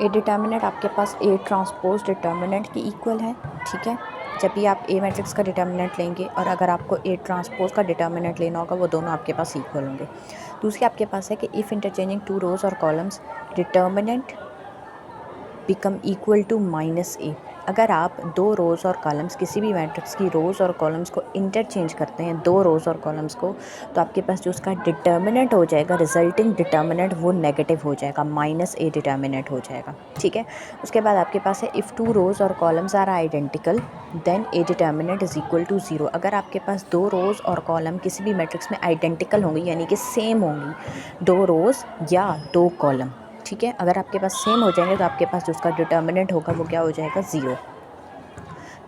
ए determinant आपके पास A transpose determinant की equal है, ठीक है। जब भी आप ए मैट्रिक्स का डिटर्मिनेंट लेंगे और अगर आपको ए ट्रांसपोज का डिटर्मिनेंट लेना होगा, वो दोनों आपके पास इक्वल होंगे। दूसरी आपके पास है कि इफ़ इंटरचेंजिंग टू रोज़ और columns determinant become equal to minus A. अगर आप दो रोज़ और कॉलम्स, किसी भी मैट्रिक्स की रोज़ और कॉलम्स को इंटरचेंज करते हैं, दो रोज़ और कॉलम्स को, तो आपके पास जो उसका डिटर्मिनेंट हो जाएगा, रिजल्टिंग डिटर्मिनेंट, वो नेगेटिव हो जाएगा, माइनस ए डिटर्मिनेंट हो जाएगा, ठीक है। उसके बाद आपके पास है इफ़ टू रोज़ और columns are identical then A determinant is equal to zero. अगर आपके पास दो रोज़ और कॉलम किसी भी मैट्रिक्स में आइडेंटिकल होंगी, यानी कि सेम होंगी, दो रोज़ या दो कॉलम, ठीक है, अगर आपके पास सेम हो जाएंगे तो आपके पास जो उसका डिटर्मिनेंट होगा वो क्या हो जाएगा, ज़ीरो।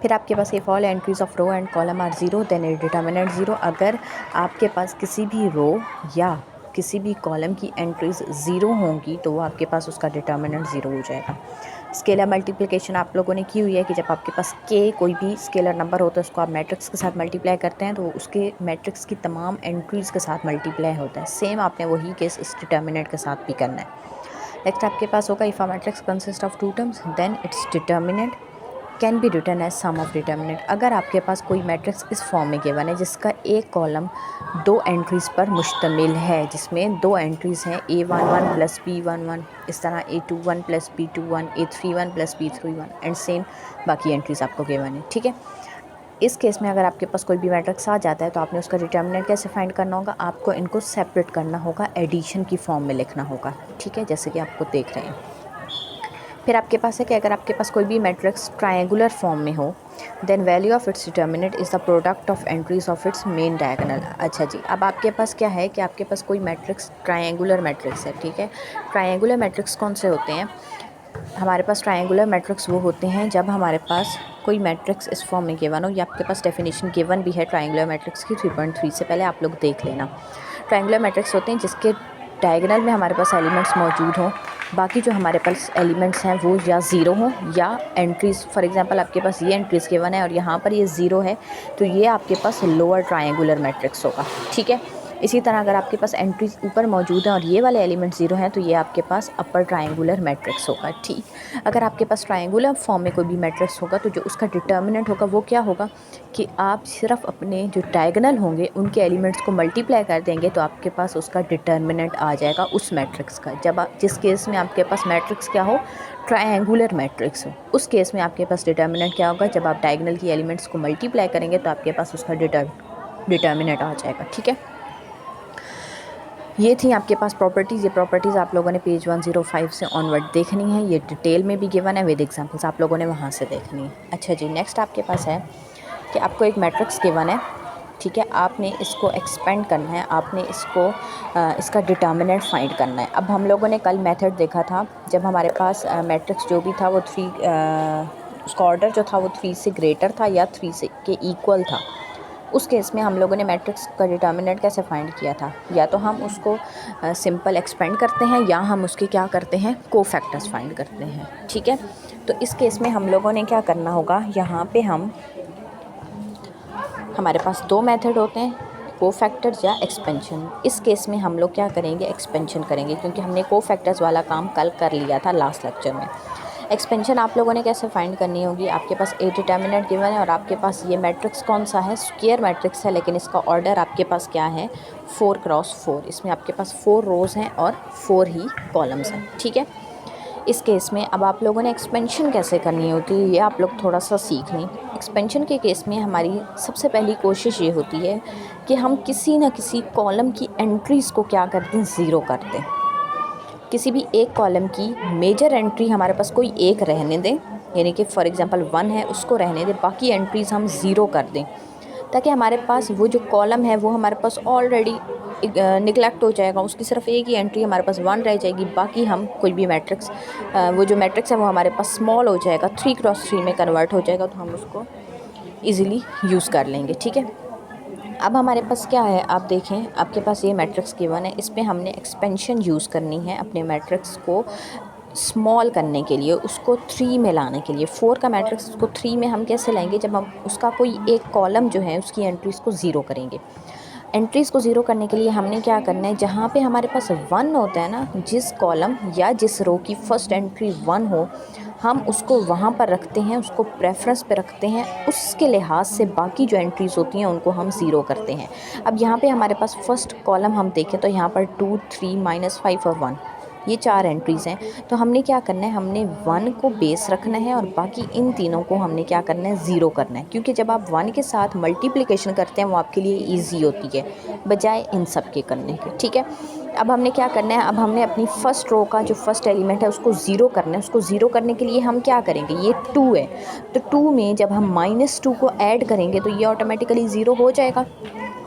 फिर आपके पास if all entries of row and column are zero then A determinant zero. अगर आपके पास किसी भी रो या किसी भी कॉलम की एंट्रीज ज़ीरो होंगी तो वो आपके पास उसका डिटर्मिनेंट ज़ीरो हो जाएगा। स्केलर मल्टीप्लिकेशन आप लोगों ने की हुई है कि जब आपके पास के कोई भी स्केलर नंबर होता है उसको आप मैट्रिक्स के साथ मल्टीप्लाई करते हैं तो उसके मैट्रिक्स की तमाम एंट्रीज़ के साथ मल्टीप्लाई होता है। सेम आपने वही केस इस डिटर्मिनेंट के साथ भी करना है। नेक्स्ट आपके पास होगा if a matrix consist of two terms then its determinant can be written as sum of determinant. अगर आपके पास कोई मैट्रिक्स इस फॉर्म में गिवन है जिसका एक कॉलम दो एंट्रीज़ पर मुश्तमिल है, जिसमें दो एंट्रीज़ हैं A11 प्लस B11, इस तरह A21 plus B21, A31 plus B31 and same बाकी एंट्रीज़ आपको गिवन है, ठीक है। इस केस में अगर आपके पास कोई भी मैट्रिक्स आ जाता है तो आपने उसका डिटर्मिनेंट कैसे फाइंड करना होगा, आपको इनको सेपरेट करना होगा, एडिशन की फॉर्म में लिखना होगा, ठीक है, जैसे कि आपको देख रहे हैं। फिर आपके पास है कि अगर आपके पास कोई भी मैट्रिक्स ट्रायंगुलर फॉर्म में हो then value of its determinant is the product of entries of its main diagonal. अच्छा जी, अब आपके पास क्या है कि आपके पास कोई मैट्रिक्स ट्रायंगुलर मैट्रिक्स है, ठीक है। ट्रायंगुलर मैट्रिक्स कौन से होते हैं, हमारे पास ट्रायंगुलर मैट्रिक्स वो होते हैं जब हमारे पास कोई मैट्रिक्स इस फॉर्म में गिवन हो, या आपके पास डेफिनेशन गिवन भी है ट्रायंगुलर मैट्रिक्स की 3.3 से, पहले आप लोग देख लेना। ट्रायंगुलर मैट्रिक्स होते हैं जिसके डायगोनल में हमारे पास एलिमेंट्स मौजूद हों, बाकी जो हमारे पास एलिमेंट्स हैं वो या ज़ीरो हों या एंट्रीज़, फॉर एग्जांपल आपके पास ये एंट्रीज़ गिवन है और यहाँ पर ये ज़ीरो है, तो ये आपके पास लोअर ट्रायंगुलर मैट्रिक्स होगा, ठीक है। इसी तरह अगर आपके पास एंट्रीज ऊपर मौजूद हैं और ये वाले एलिमेंट ज़ीरो हैं तो ये आपके पास अपर ट्रायंगुलर मैट्रिक्स होगा, ठीक। अगर आपके पास ट्रायंगुलर फॉर्म में कोई भी मैट्रिक्स होगा तो जो उसका डिटर्मिनेंट होगा वो क्या होगा कि आप सिर्फ अपने जो डायगोनल होंगे उनके एलिमेंट्स को मल्टीप्लाई कर देंगे तो आपके पास उसका डिटर्मिनेंट आ जाएगा उस मैट्रिक्स का। जब आप, जिस केस में आपके पास मैट्रिक्स क्या हो, ट्रायंगुलर मैट्रिक्स हो, उस केस में आपके पास डिटर्मिनेंट क्या होगा, जब आप डायगोनल की एलिमेंट्स को मल्टीप्लाई करेंगे तो आपके पास उसका डिटर्मिनेंट आ जाएगा, ठीक है। ये थी आपके पास प्रॉपर्टीज़। ये प्रॉपर्टीज़ आप लोगों ने पेज 105 से ऑनवर्ड देखनी है, ये डिटेल में भी गिवन है विद एग्जांपल्स, आप लोगों ने वहाँ से देखनी है। अच्छा जी, नेक्स्ट आपके पास है कि आपको एक मैट्रिक्स गिवन है, ठीक है, आपने इसको एक्सपेंड करना है, आपने इसको इसका डिटर्मिनेंट फाइंड करना है। अब हम लोगों ने कल मेथड देखा था, जब हमारे पास मैट्रिक्स जो भी था वो उसका ऑर्डर जो था वो 3 से ग्रेटर था या 3 से के इक्वल था। उस केस में हम लोगों ने मैट्रिक्स का डिटर्मिनेंट कैसे फाइंड किया था, या तो हम उसको सिंपल एक्सपेंड करते हैं या हम उसके क्या करते हैं, कोफैक्टर्स फाइंड करते हैं, ठीक है। तो इस केस में हम लोगों ने क्या करना होगा, यहाँ पे हमारे पास दो मेथड होते हैं, कोफैक्टर्स या एक्सपेंशन। इस केस में हम लोग क्या करेंगे, एक्सपेंशन करेंगे, क्योंकि हमने कोफैक्टर्स वाला काम कल कर लिया था लास्ट लेक्चर में। एक्सपेंशन आप लोगों ने कैसे फाइंड करनी होगी, आपके पास ए डिटर्मिनेंट गिवन है और आपके पास ये मैट्रिक्स कौन सा है, स्क्वायर मैट्रिक्स है, लेकिन इसका ऑर्डर आपके पास क्या है, 4x4। इसमें आपके पास 4 रोज़ हैं और 4 ही कॉलम्स हैं, ठीक है। इस केस में अब आप लोगों ने एक्सपेंशन कैसे करनी होती है ये आप लोग थोड़ा सा सीख लें। एक्सपेंशन के केस में हमारी सबसे पहली कोशिश ये होती है कि हम किसी न किसी कॉलम की एंट्रीज़ को क्या करते हैं, ज़ीरो करते हैं। किसी भी एक कॉलम की मेजर एंट्री हमारे पास कोई एक रहने दें, यानी कि फॉर एग्जांपल 1 है उसको रहने दें, बाकी एंट्रीज़ हम ज़ीरो कर दें, ताकि हमारे पास वो जो कॉलम है वो हमारे पास ऑलरेडी निगलेक्ट हो जाएगा, उसकी सिर्फ एक ही एंट्री हमारे पास 1 रह जाएगी, बाकी हम कोई भी मैट्रिक्स वो जो मैट्रिक्स है वो हमारे पास स्मॉल हो जाएगा, 3x3 में कन्वर्ट हो जाएगा, तो हम उसको ईज़िली यूज़ कर लेंगे, ठीक है। अब हमारे पास क्या है, आप देखें आपके पास ये मैट्रिक्स गिवन है, इस पर हमने एक्सपेंशन यूज़ करनी है अपने मैट्रिक्स को स्मॉल करने के लिए, उसको 3 में लाने के लिए। 4 का मैट्रिक्स उसको 3 में हम कैसे लाएंगे, जब हम उसका कोई एक कॉलम जो है उसकी एंट्रीज़ को ज़ीरो करेंगे। एंट्रीज़ को ज़ीरो करने के लिए हमने क्या करना है, जहाँ पे हमारे पास 1 होता है ना, जिस कॉलम या जिस रो की फ़र्स्ट एंट्री 1 हो, हम उसको वहाँ पर रखते हैं, उसको प्रेफरेंस पे रखते हैं, उसके लिहाज से बाकी जो एंट्रीज़ होती हैं उनको हम ज़ीरो करते हैं। अब यहाँ पे हमारे पास फ़र्स्ट कॉलम हम देखें तो यहाँ पर 2, 3, -5 और 1, ये 4 एंट्रीज़ हैं। तो हमने क्या करना है, हमने 1 को बेस रखना है और बाकी इन तीनों को हमने क्या करना है, ज़ीरो करना है, क्योंकि जब आप 1 के साथ मल्टीप्लिकेशन करते हैं वो आपके लिए ईजी होती है बजाय इन सब के करने के। ठीक है, अब हमने क्या करना है, अब हमने अपनी फ़र्स्ट रो का जो फर्स्ट एलिमेंट है उसको ज़ीरो करना है। उसको ज़ीरो करने के लिए हम क्या करेंगे, ये 2 है, तो 2 में जब हम -2 को ऐड करेंगे तो ये ऑटोमेटिकली ज़ीरो हो जाएगा।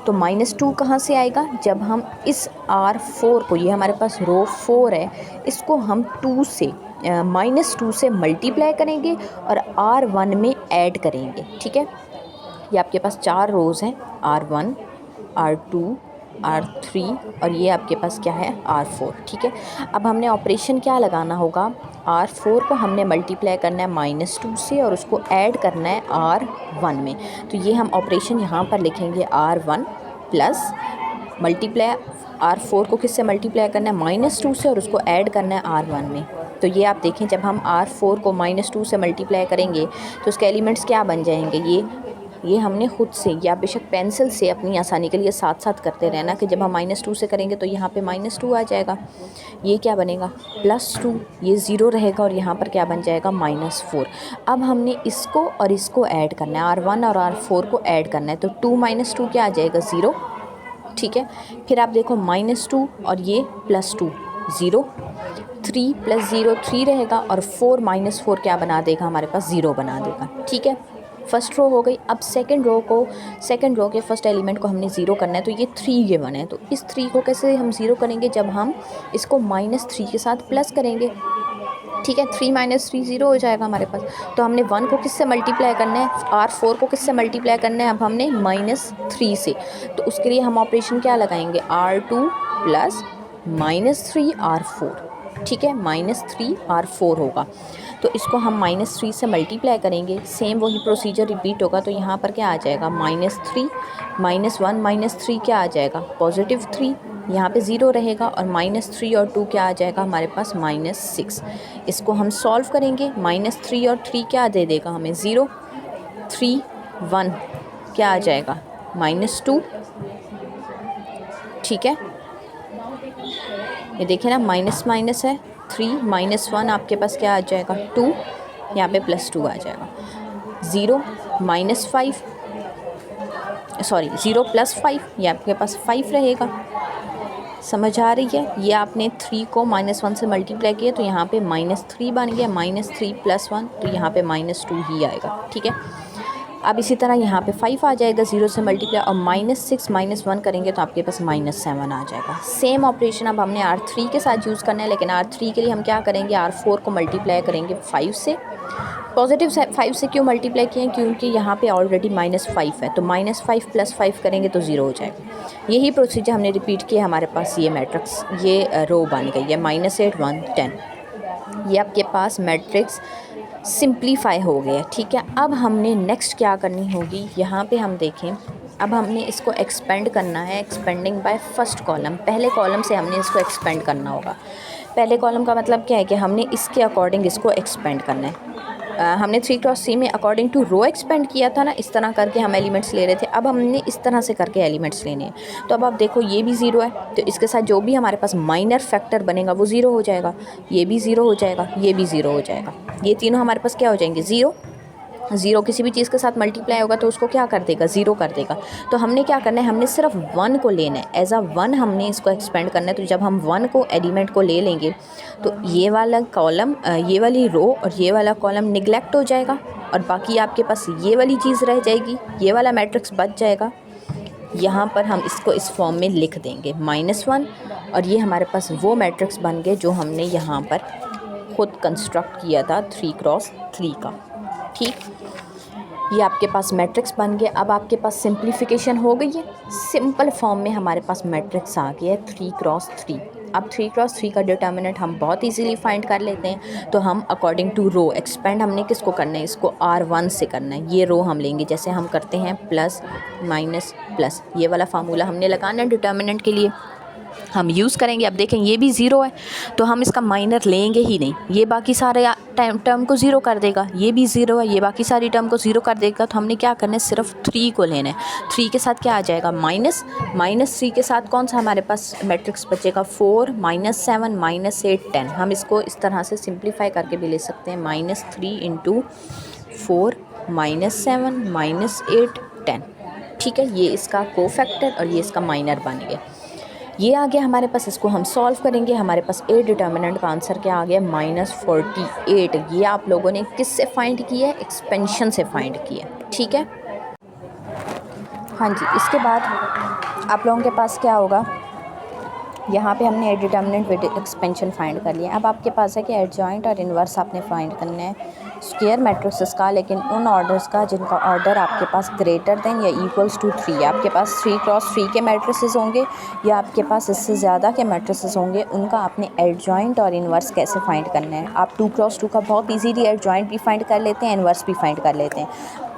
तो -2 कहाँ से आएगा, जब हम इस R4 को, ये हमारे पास रो 4 है, इसको हम 2 से -2 से मल्टीप्लाई करेंगे और R1 में ऐड करेंगे। ठीक है, ये आपके पास 4 रोज़ हैं, R1, R2, R3 और ये आपके पास क्या है, R4। ठीक है, अब हमने ऑपरेशन क्या लगाना होगा, R4 को हमने मल्टीप्लाई करना है -2 से और उसको ऐड करना है R1 में। तो ये हम ऑपरेशन यहाँ पर लिखेंगे, R1 प्लस मल्टीप्लाई R4 को किससे मल्टीप्लाई करना है, -2 से, और उसको ऐड करना है R1 में। तो ये आप देखें, जब हम R4 को -2 से मल्टीप्लाई करेंगे तो उसके एलिमेंट्स क्या बन जाएंगे, ये हमने खुद से या बेशक पेंसिल से अपनी आसानी के लिए साथ साथ करते रहना कि जब हम -2 से करेंगे तो यहाँ पे -2 आ जाएगा, ये क्या बनेगा, +2, ये ज़ीरो रहेगा और यहाँ पर क्या बन जाएगा, -4। अब हमने इसको और इसको ऐड करना है, R1 और R4 को ऐड करना है, तो 2 - 2 क्या आ जाएगा, 0। ठीक है, फिर आप देखो -2 और ये +2, 0, 3 + 0 3 रहेगा और 4 - 4 क्या बना देगा, हमारे पास 0 बना देगा। ठीक है, फर्स्ट रो हो गई। अब सेकंड रो के फर्स्ट एलिमेंट को हमने ज़ीरो करना है, तो ये 3 गिवन है, तो इस 3 को कैसे हम ज़ीरो करेंगे, जब हम इसको -3 के साथ प्लस करेंगे। ठीक है, 3 - 3 0 हो जाएगा हमारे पास। तो हमने 1 को किससे मल्टीप्लाई करना है, R4 को किससे मल्टीप्लाई करना है, अब हमने -3 से, तो उसके लिए हम ऑपरेशन क्या लगाएंगे, R2 प्लस -3 R4। ठीक है, -3 R4 होगा, तो इसको हम -3 से मल्टीप्लाई करेंगे, सेम वही प्रोसीजर रिपीट होगा। तो यहाँ पर क्या आ जाएगा, -3 -1 -3 क्या आ जाएगा, +3, यहाँ पे 0 रहेगा और -3 और 2 क्या आ जाएगा हमारे पास, -6। इसको हम सॉल्व करेंगे, -3 और 3 क्या दे देगा हमें, 0, 3, 1 क्या आ जाएगा, -2। ठीक है, ये देखिए ना, माइनस माइनस है, 3 - 1 आपके पास क्या आ जाएगा, 2, यहाँ पे +2 आ जाएगा, 0 -5, सॉरी 0 + 5, ये आपके पास 5 रहेगा। समझ आ रही है, ये आपने 3 को -1 से मल्टीप्लाई किया तो यहाँ पे -3 बन गया, -3 + 1 तो यहाँ पे -2 ही आएगा। ठीक है, अब इसी तरह यहाँ पे 5 आ जाएगा 0 से मल्टीप्लाई, और -6 - 1 करेंगे तो आपके पास -7 आ जाएगा। सेम ऑपरेशन अब हमने R3 के साथ यूज़ करना है, लेकिन R3 के लिए हम क्या करेंगे, R4 को मल्टीप्लाई करेंगे 5 से। पॉजिटिव 5 से क्यों मल्टीप्लाई किए, क्योंकि यहाँ पे ऑलरेडी -5 है, तो -5 + 5 करेंगे तो 0 हो जाएगा। यही प्रोसीजर हमने रिपीट किया, हमारे पास ये मैट्रिक्स, ये रो बन गई है, -8 1 10। ये आपके पास मैट्रिक्स सिंप्लीफाई हो गया। ठीक है, अब हमने नेक्स्ट क्या करनी होगी, यहाँ पे हम देखें, अब हमने इसको एक्सपेंड करना है, एक्सपेंडिंग बाय फर्स्ट कॉलम, पहले कॉलम से हमने इसको एक्सपेंड करना होगा। पहले कॉलम का मतलब क्या है कि हमने इसके अकॉर्डिंग इसको एक्सपेंड करना है। हमने 3 × 3 में अकॉर्डिंग टू रो एक्सपेंड किया था ना, इस तरह करके हम एलिमेंट्स ले रहे थे, अब हमने इस तरह से करके एलिमेंट्स लेने हैं। तो अब आप देखो, ये भी 0 है, तो इसके साथ जो भी हमारे पास माइनर फैक्टर बनेगा वो 0 हो जाएगा, ये भी 0 हो जाएगा, ये भी 0 हो जाएगा, ये तीनों हमारे पास क्या हो जाएंगे, 0। 0 किसी भी चीज़ के साथ मल्टीप्लाई होगा तो उसको क्या कर देगा, 0 कर देगा। तो हमने क्या करना है, हमने सिर्फ 1 को लेना है, एज अ 1 हमने इसको एक्सपेंड करना है। तो जब हम 1 को एलिमेंट को ले लेंगे तो ये वाला कॉलम, ये वाली रो और ये वाला कॉलम निगलेक्ट हो जाएगा और बाकी आपके पास ये वाली चीज़ रह जाएगी, ये वाला मैट्रिक्स बच जाएगा। यहाँ पर हम इसको इस फॉर्म में लिख देंगे, -1, और ये हमारे पास वो मैट्रिक्स बन गए जो हमने यहाँ पर खुद कंस्ट्रक्ट किया था 3 × 3 का। ठीक, ये आपके पास मैट्रिक्स बन गया। अब आपके पास सिंप्लीफिकेशन हो गई है, सिंपल फॉर्म में हमारे पास मैट्रिक्स आ गया है 3 × 3। अब 3 क्रॉस 3 का डिटर्मिनेंट हम बहुत इजीली फाइंड कर लेते हैं। तो हम अकॉर्डिंग टू रो एक्सपेंड हमने किसको करना है, इसको R1 से करना है। ये रो हम लेंगे, जैसे हम करते हैं प्लस माइनस प्लस, ये वाला फार्मूला हमने लगाना है डिटर्मिनेंट के लिए, हम यूज़ करेंगे। अब देखें ये भी ज़ीरो है तो हम इसका माइनर लेंगे ही नहीं, ये बाकी सारे टर्म को ज़ीरो कर देगा। ये भी ज़ीरो है, ये बाकी सारी टर्म को ज़ीरो कर देगा। तो हमने क्या करना है, सिर्फ 3 को लेना है। 3 के साथ क्या आ जाएगा, माइनस, माइनस 3 के साथ कौन सा हमारे पास मैट्रिक्स बचेगा, 4 -7 -8 10। हम इसको इस तरह से सिंप्लीफाई करके भी ले सकते हैं, -3 × 4 -7 -8 10। ठीक है, ये इसका कोफैक्टर और ये इसका माइनर बन गया। ये आ गया हमारे पास, इसको हम सॉल्व करेंगे। हमारे पास ए डिटर्मिनेंट का आंसर क्या आ गया, -48। ये आप लोगों ने किससे फाइंड किया है, एक्सपेंशन से फाइंड किया। ठीक है, हाँ जी। इसके बाद आप लोगों के पास क्या होगा, यहाँ पे हमने ए डिटर्मिनेंट विद एक्सपेंशन फाइंड कर लिया। अब आपके पास है कि एडजॉइंट और इन्वर्स आपने फाइंड करना है स्क्वायर मैट्रिक्स का, लेकिन उन ऑर्डर्स का जिनका ऑर्डर आपके पास ग्रेटर देन या इक्वल्स टू 3 है। आपके पास 3 क्रॉस 3 के मैट्रिसेस होंगे या आपके पास इससे ज़्यादा के मैट्रिसेस होंगे, उनका आपने एडजॉइंट और इन्वर्स कैसे फाइंड करना है। आप 2 क्रॉस 2 का बहुत ईजीली एडजॉइंट भी फाइंड कर लेते हैं, इन्वर्स भी फाइंड कर लेते हैं।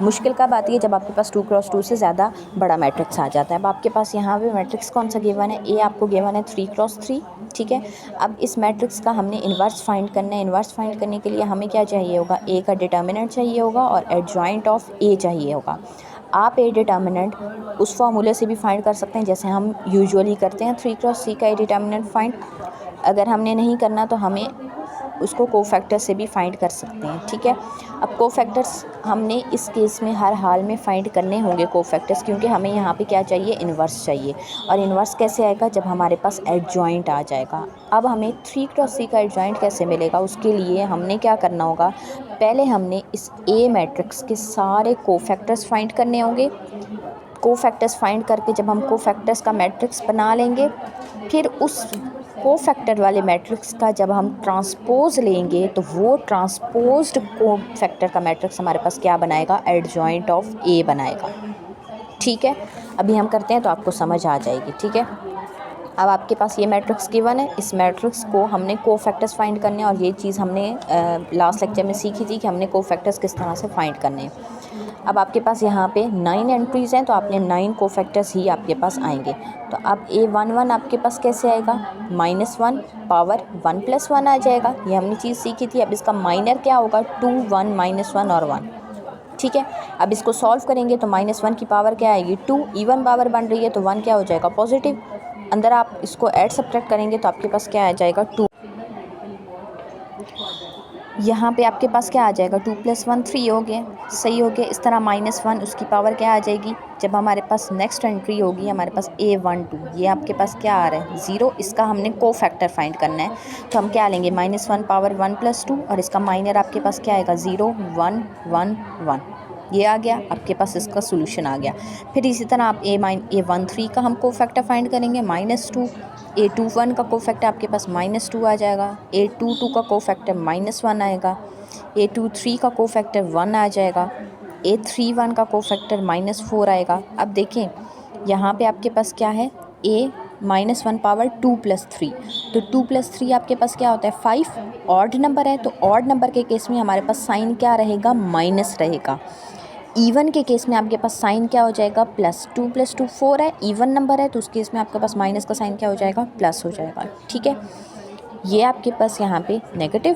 मुश्किल कब आती है, जब आपके पास 2 क्रॉस 2 से ज़्यादा बड़ा मैट्रिक्स आ जाता है। अब आपके पास यहाँ पे मैट्रिक्स कौन सा गिवन है, ए आपको गिवन है 3 क्रॉस 3। ठीक है, अब इस मैट्रिक्स का हमने इन्वर्स फाइंड करना है। इन्वर्स फाइंड करने के लिए हमें क्या चाहिए होगा, ए का डिटर्मिनेंट चाहिए होगा और एडजॉइंट ऑफ ए चाहिए होगा। आप ए डिटर्मिनेंट उस फॉर्मूले से भी फाइंड कर सकते हैं जैसे हम यूजुअली करते हैं 3 क्रॉस 3 का ए डिटर्मिनेंट फाइंड। अगर हमने नहीं करना तो हमें उसको कोफैक्टर से भी फाइंड कर सकते हैं। ठीक है, अब कोफैक्टर्स हमने इस केस में हर हाल में फाइंड करने होंगे कोफैक्टर्स, क्योंकि हमें यहाँ पे क्या चाहिए, इन्वर्स चाहिए। और इन्वर्स कैसे आएगा, जब हमारे पास एडजॉइंट आ जाएगा। अब हमें 3 क्रॉस 3 का एडजॉइंट कैसे मिलेगा, उसके लिए हमने क्या करना होगा, पहले हमने इस ए मैट्रिक्स के सारे कोफैक्टर्स फाइंड करने होंगे। कोफैक्टर्स फाइंड करके जब हम कोफैक्टर्स का मैट्रिक्स बना लेंगे, फिर उस कोफैक्टर वाले मैट्रिक्स का जब हम ट्रांसपोज लेंगे तो वो ट्रांसपोज्ड कोफैक्टर का मैट्रिक्स हमारे पास क्या बनाएगा, एडजॉइंट ऑफ ए बनाएगा। ठीक है, अभी हम करते हैं तो आपको समझ आ जाएगी। ठीक है, अब आपके पास ये मैट्रिक्स गिवन है, इस मैट्रिक्स को हमने कोफैक्टर्स फाइंड करने हैं। और ये चीज़ हमने लास्ट लेक्चर में सीखी थी कि हमने कोफैक्टर्स किस तरह से फाइंड करने हैं। अब आपके पास यहाँ पे 9 एंट्रीज़ हैं, तो आपने 9 कोफैक्टर्स ही आपके पास आएंगे। तो अब A11 आपके पास कैसे आएगा, -1 पावर 1 + 1 आ जाएगा। ये हमने चीज़ सीखी थी। अब इसका माइनर क्या होगा, 2 1 -1 और 1। ठीक है, अब इसको सॉल्व करेंगे तो -1 की पावर क्या आएगी, 2। इवन पावर बन रही है तो 1 क्या हो जाएगा, पॉजिटिव। अंदर आप इसको ऐड सब्ट्रैक्ट करेंगे तो आपके पास क्या आ जाएगा, 2। यहाँ पे आपके पास क्या आ जाएगा, 2 + 1 3 हो गया, सही हो गया। इस तरह -1 उसकी पावर क्या आ जाएगी, जब हमारे पास नेक्स्ट एंट्री होगी हमारे पास A12, ये आपके पास क्या आ रहा है, 0। इसका हमने कोफैक्टर फाइंड करना है। तो हम क्या लेंगे, -1 पावर 1 + 2 और इसका माइनर आपके पास क्या आएगा, 0 1 1 1। ये आ गया आपके पास, इसका सोल्यूशन आ गया। फिर इसी तरह आप A13 का हम कोफैक्टर फाइंड करेंगे, -2। A21 का कोफैक्टर आपके पास -2 आ जाएगा। A22 का कोफैक्टर -1 आएगा। A23 का कोफैक्टर 1 आ जाएगा। A31 का कोफैक्टर -4 आएगा। अब देखें यहाँ पे आपके पास क्या है, A -1 पावर 2 + 3। तो 2 + 3 आपके पास क्या होता है, 5। ऑड नंबर है तो ऑड नंबर के केस में हमारे पास साइन क्या रहेगा, माइनस रहेगा। इवन के केस में आपके पास साइन क्या हो जाएगा, प्लस। 2 + 2 4 है, इवन नंबर है तो उस केस में आपके पास माइनस का साइन क्या हो जाएगा, प्लस हो जाएगा। ठीक है, ये आपके पास यहाँ पे नेगेटिव।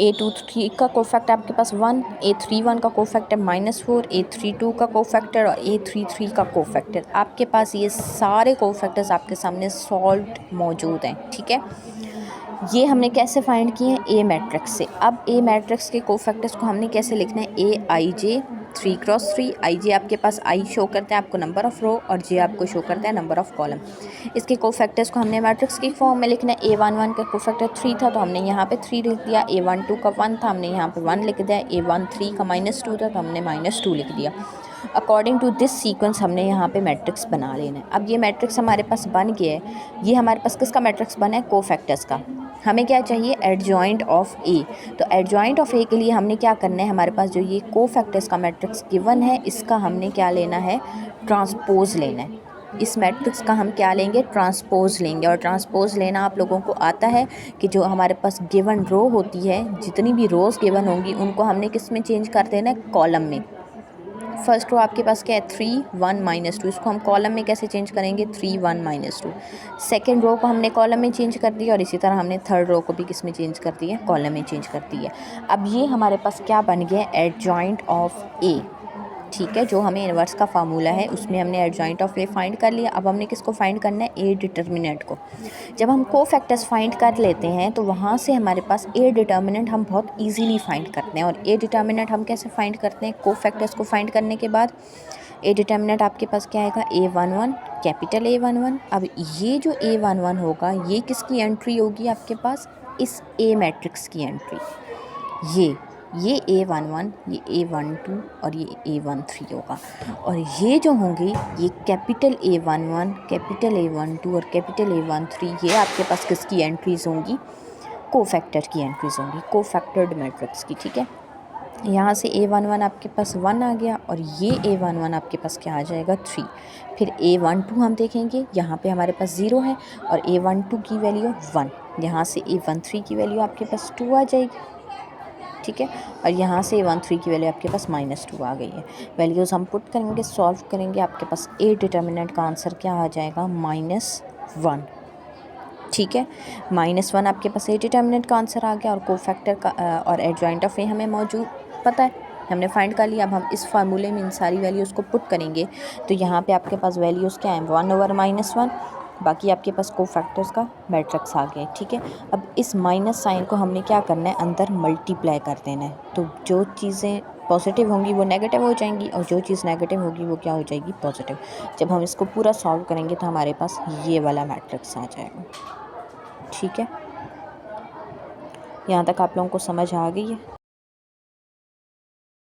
A23 का कोफैक्टर आपके पास 1, A31 का कोफैक्टर -4, A32 का कोफैक्टर और A33 का कोफैक्टर। आपके पास ये सारे कोफैक्टर्स आपके सामने सॉल्व्ड मौजूद हैं। ठीक है, ये हमने कैसे फाइंड किए हैं, ए मैट्रिक्स से। अब ए मैट्रिक्स के कोफैक्टर्स को हमने कैसे लिखना है, AIJ 3 क्रॉस 3। IJ आपके पास I शो करता है आपको नंबर ऑफ़ रो और J आपको शो करता है नंबर ऑफ़ कॉलम। इसके कोफैक्टर्स को हमने मैट्रिक्स की फॉर्म में लिखना है। A11 का कोफैक्टर 3 था तो हमने यहाँ पे 3 लिख दिया। A12 का 1 था, हमने यहाँ पे 1 लिख दिया। A13 का -2 था तो हमने -2 लिख दिया। अकॉर्डिंग टू दिस सीक्वेंस हमने यहाँ पे मैट्रिक्स बना लेना है। अब ये मैट्रिक्स हमारे पास बन गया है। ये हमारे पास किसका मैट्रिक्स बना है, कोफैक्टर्स का। हमें क्या चाहिए, एडजॉइंट ऑफ ए। तो एडजॉइंट ऑफ ए के लिए हमने क्या करना है, हमारे पास जो ये कोफैक्टर्स का मैट्रिक्स गिवन है इसका हमने क्या लेना है, ट्रांसपोज लेना है। इस मैट्रिक्स का हम क्या लेंगे, ट्रांसपोज लेंगे। और ट्रांसपोज लेना आप लोगों को आता है कि जो हमारे पास गिवन रो होती है, जितनी भी रोज़ गिवन होंगी उनको हमने किस में चेंज कर देना है, कॉलम में। फर्स्ट रो आपके पास क्या है, 3 1 -2, इसको हम कॉलम में कैसे चेंज करेंगे, 3 1 -2। सेकेंड रो को हमने कॉलम में चेंज कर दिया और इसी तरह हमने थर्ड रो को भी किस में चेंज कर दिया, कॉलम में चेंज कर दिया। अब ये हमारे पास क्या बन गया, एडजॉइंट ऑफ ए। ठीक है, जो हमें इन्वर्स का फार्मूला है उसमें हमने एडजॉइंट ऑफ ए फाइंड कर लिया। अब हमने किसको फाइंड करना है, ए डिटर्मिनेंट को। जब हम कोफैक्टर्स फाइंड कर लेते हैं तो वहाँ से हमारे पास ए डिटर्मिनेंट हम बहुत इजीली फाइंड करते हैं। और ए डिटर्मिनेंट हम कैसे फाइंड करते हैं, कोफैक्टर्स को फाइंड करने के बाद ए डिटर्मिनेंट आपके पास क्या आएगा, A11, कैपिटल A11। अब ये जो A11 होगा ये किसकी एंट्री होगी आपके पास, इस ए मैट्रिक्स की एंट्री। ये A11, ये A12 और ये A13 होगा। और ये जो होंगे ये कैपिटल A11, कैपिटल A12 और कैपिटल A13, ये आपके पास किसकी एंट्रीज़ होंगी, कोफैक्टर की एंट्रीज़ होंगी, कोफैक्टर्ड मैट्रिक्स की। ठीक है, यहाँ से A11 आपके पास 1 आ गया और ये A11 आपके पास क्या आ जाएगा, 3। फिर A12 हम देखेंगे, यहाँ पे हमारे पास 0 है और A12 की वैल्यू 1। यहाँ से A13 की वैल्यू आपके पास 2 आ जाएगी। ठीक है, और यहाँ से A13 की वैल्यू आपके पास -2 आ गई है। वैल्यूज़ हम पुट करेंगे, सॉल्व करेंगे, आपके पास ए डिटर्मिनेंट का आंसर क्या आ जाएगा, -1। ठीक है, -1 आपके पास ए डिटर्मिनेंट का आंसर आ गया। और कोफैक्टर का और एडजॉइंट ऑफ ए हमें मौजूद पता है, हमने फाइंड कर लिया। अब हम इस फार्मूले में इन सारी वैल्यूज़ को पुट करेंगे तो यहाँ पे आपके पास वैल्यूज़ क्या हैं, 1/-1, बाकी आपके पास कोफैक्टर्स का मैट्रिक्स आ गया। ठीक है, अब इस माइनस साइन को हमने क्या करना है, अंदर मल्टीप्लाई कर देना है। तो जो चीज़ें पॉजिटिव होंगी वो नेगेटिव हो जाएंगी और जो चीज़ नेगेटिव होगी वो क्या हो जाएगी, पॉजिटिव। जब हम इसको पूरा सॉल्व करेंगे तो हमारे पास ये वाला मैट्रिक्स आ जाएगा। ठीक है, यहाँ तक आप लोगों को समझ आ गई है।